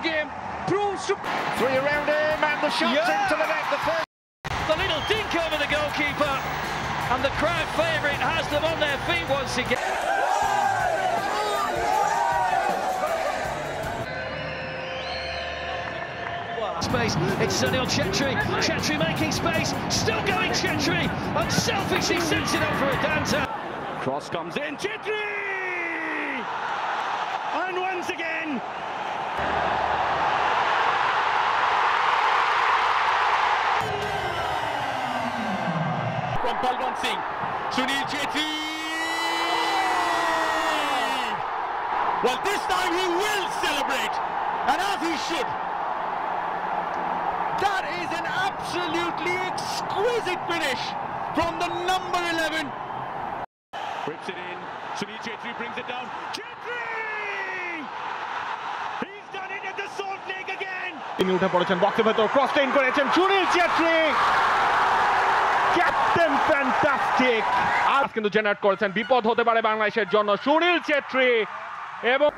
game proves to... Three around him and the shot's into the net. The little dink over the goalkeeper, and the crowd favourite has them on their feet once again. Space, it's Sunil Chetri. Chetri making space, still going Chetri, unselfishly sends it over a Danta. Cross comes in, Chetri! And once again. From Balwant Singh, Sunil Chetri! Well, this time he will celebrate, and as he should. That is an absolutely exquisite finish from the number 11. Whips it in, Sunil Chetri brings it down. Chetri! He's done it at the Salt Lake again! তিনি উঠে পড়েছেন বক্সের ভেতর, cross ten করেছেন Sunil Chhetri, captain fantastic. আজ কিন্তু generate করেছেন, বিপদ হতে পারে বাংলাদেশের জন্য সুনীল ছেত্রী এবং